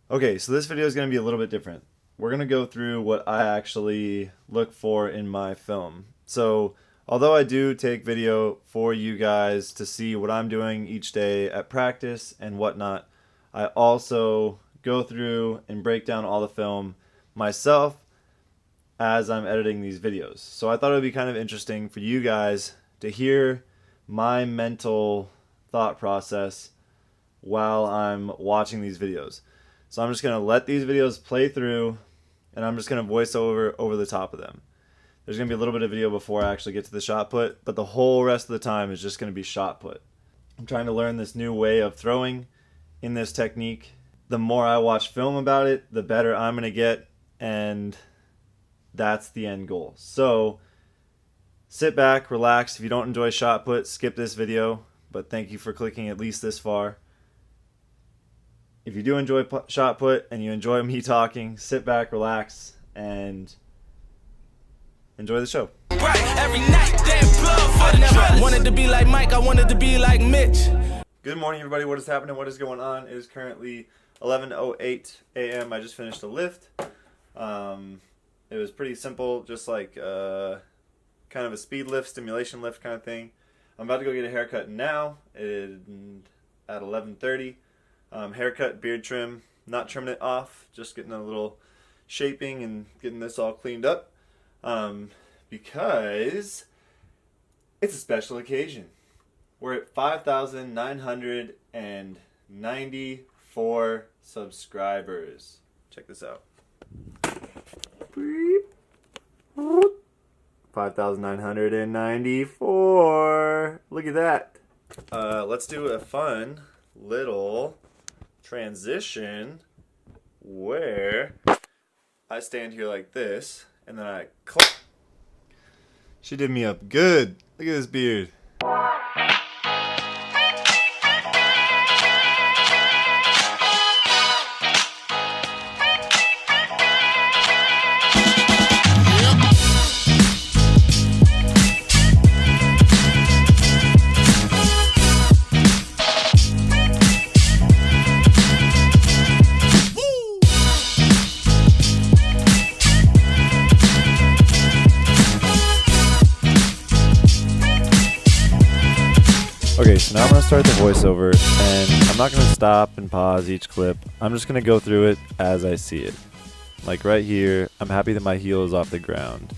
Okay, so this video is going to be a little bit different. We're going to go through what I actually look for in my film. So, although I do take video for you guys to see what I'm doing each day at practice and whatnot, I also go through and break down all the film myself as I'm editing these videos. So I thought it would be kind of interesting for you guys to hear my mental thought process while I'm watching these videos. So I'm just going to let these videos play through, and I'm just going to voice over the top of them. There's going to be a little bit of video before I actually get to the shot put, but the whole rest of the time is just going to be shot put. I'm trying to learn this new way of throwing in this technique. The more I watch film about it, the better I'm going to get, and that's the end goal. So sit back, relax. If you don't enjoy shot put, skip this video, but thank you for clicking at least this far. If you do enjoy shot put and you enjoy me talking, sit back, relax, and enjoy the show. Right, every night, damn blood for the trust. Wanted to be like Mike, I wanted to be like Mitch. Good morning, everybody. What is happening? What is going on? It is currently 11:08 a.m. I just finished a lift. It was pretty simple, just like kind of a speed lift, stimulation lift kind of thing. I'm about to go get a haircut now at 11:30. Haircut, beard trim, not trimming it off, just getting a little shaping and getting this all cleaned up because it's a special occasion. We're at 5,994 subscribers. Check this out. 5,994. Look at that. Let's do a fun little transition where I stand here like this and then I clap. She did me up good. Look at this beard. Okay, so now I'm going to start the voiceover, and I'm not going to stop and pause each clip. I'm just going to go through it as I see it. Like right here, I'm happy that my heel is off the ground.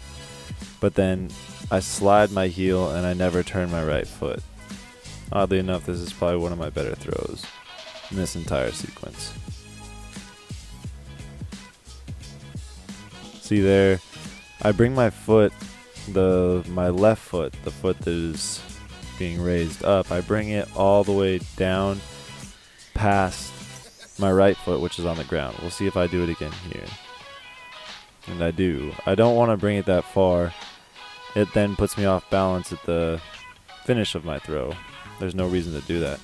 But then I slide my heel and I never turn my right foot. Oddly enough, this is probably one of my better throws in this entire sequence. See there, I bring my foot, my left foot, the foot that is being raised up, I bring it all the way down past my right foot, which is on the ground. We'll see if I do it again here. And I do. I don't want to bring it that far. It then puts me off balance at the finish of my throw. There's no reason to do that.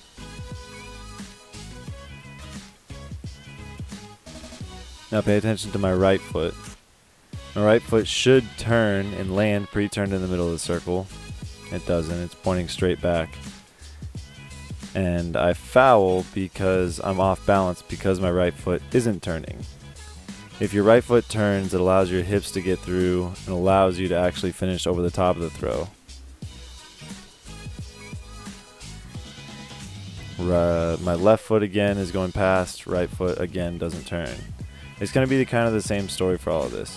Now pay attention to my right foot. My right foot should turn and land pre-turned in the middle of the circle. It doesn't. It's pointing straight back. And I foul because I'm off balance because my right foot isn't turning. If your right foot turns, it allows your hips to get through and allows you to actually finish over the top of the throw. My left foot again is going past, right foot again doesn't turn. It's going to be kind of the same story for all of this.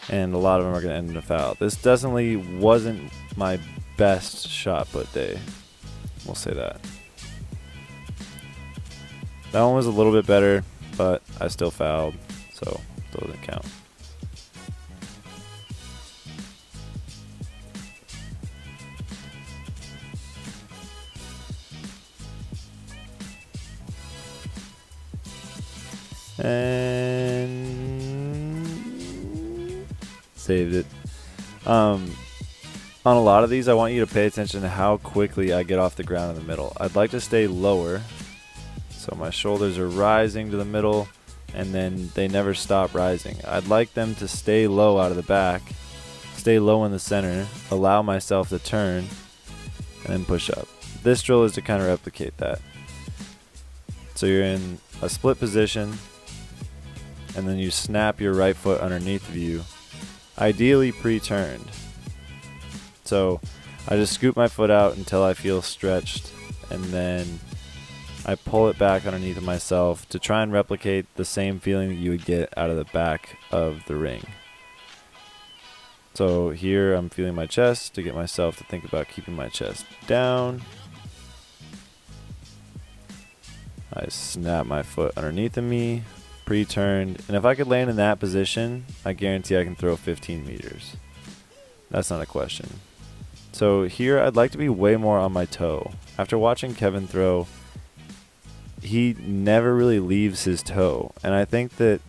And a lot of them are going to end in a foul. This definitely wasn't my best shot put day. We'll say that. That one was a little bit better, but I still fouled, so it doesn't count. And saved it. On a lot of these, I want you to pay attention to how quickly I get off the ground in the middle. I'd like to stay lower, so my shoulders are rising to the middle, and then they never stop rising. I'd like them to stay low out of the back, stay low in the center, allow myself to turn, and then push up. This drill is to kind of replicate that. So you're in a split position, and then you snap your right foot underneath of you, ideally pre-turned. So I just scoop my foot out until I feel stretched, and then I pull it back underneath of myself to try and replicate the same feeling that you would get out of the back of the ring. So here I'm feeling my chest to get myself to think about keeping my chest down. I snap my foot underneath of me, pre-turned, and if I could land in that position, I guarantee I can throw 15 meters. That's not a question. So here I'd like to be way more on my toe. After watching Kevin throw, he never really leaves his toe, and I think that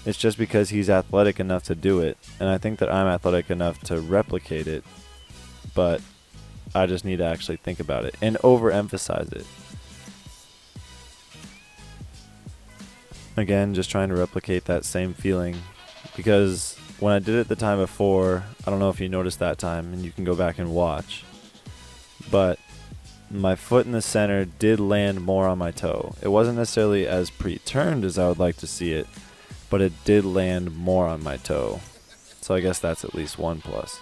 it's just because he's athletic enough to do it, and I think that I'm athletic enough to replicate it, but I just need to actually think about it and overemphasize it. Again, just trying to replicate that same feeling, because when I did it the time before, I don't know if you noticed that time, and you can go back and watch, but my foot in the center did land more on my toe. It wasn't necessarily as pre-turned as I would like to see it, but it did land more on my toe. So I guess that's at least one plus.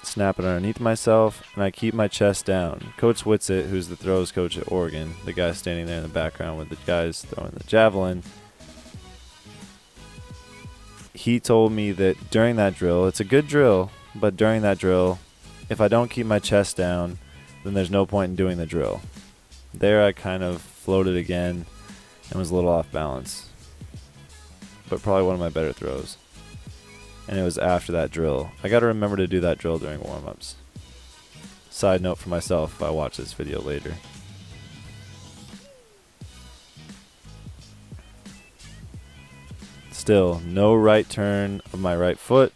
Snap it underneath myself, and I keep my chest down. Coach Whitsitt, who's the throws coach at Oregon, the guy standing there in the background with the guys throwing the javelin, he told me that during that drill, it's a good drill, but during that drill, if I don't keep my chest down, then there's no point in doing the drill. There I kind of floated again and was a little off balance, but probably one of my better throws. And it was after that drill. I got to remember to do that drill during warm-ups. Side note for myself if I watch this video later. Still, no right turn of my right foot,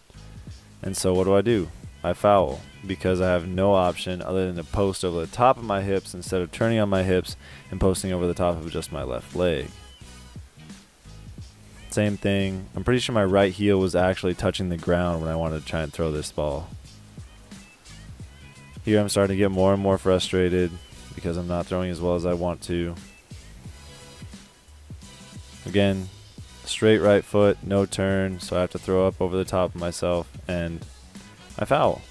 and so what do? I foul, because I have no option other than to post over the top of my hips instead of turning on my hips and posting over the top of just my left leg. Same thing. I'm pretty sure my right heel was actually touching the ground when I wanted to try and throw this ball. Here I'm starting to get more and more frustrated because I'm not throwing as well as I want to. Again, straight right foot, no turn, so I have to throw up over the top of myself, and I foul.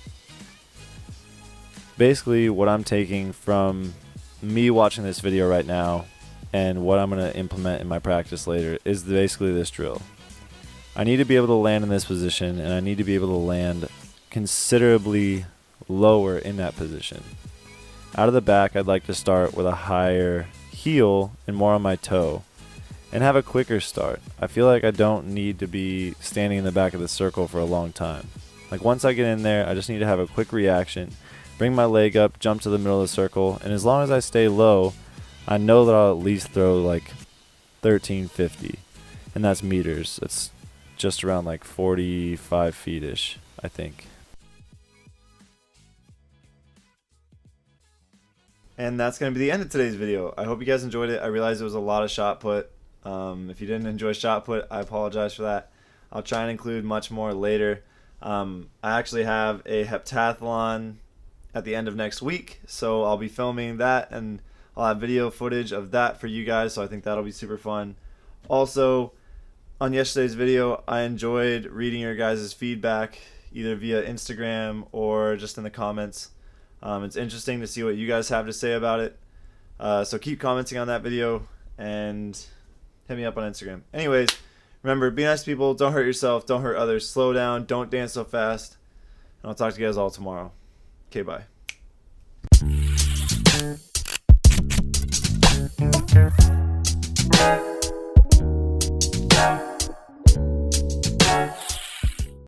Basically, what I'm taking from me watching this video right now and what I'm going to implement in my practice later is basically this drill. I need to be able to land in this position, and I need to be able to land considerably lower in that position. Out of the back, I'd like to start with a higher heel and more on my toe, and have a quicker start. I feel like I don't need to be standing in the back of the circle for a long time. Like once I get in there, I just need to have a quick reaction, bring my leg up, jump to the middle of the circle, and as long as I stay low, I know that I'll at least throw like 1350, and that's meters. It's just around like 45 feet-ish, I think. And that's going to be the end of today's video. I hope you guys enjoyed it. I realized it was a lot of shot put. If you didn't enjoy shot put, I apologize for that. I'll try and include much more later. I actually have a heptathlon at the end of next week, so I'll be filming that, and I'll have video footage of that for you guys, so I think that'll be super fun. Also, on yesterday's video, I enjoyed reading your guys' feedback, either via Instagram or just in the comments. It's interesting to see what you guys have to say about it. So keep commenting on that video, and hit me up on Instagram. Anyways, remember, be nice to people, don't hurt yourself, don't hurt others, slow down, don't dance so fast, and I'll talk to you guys all tomorrow. Okay, bye.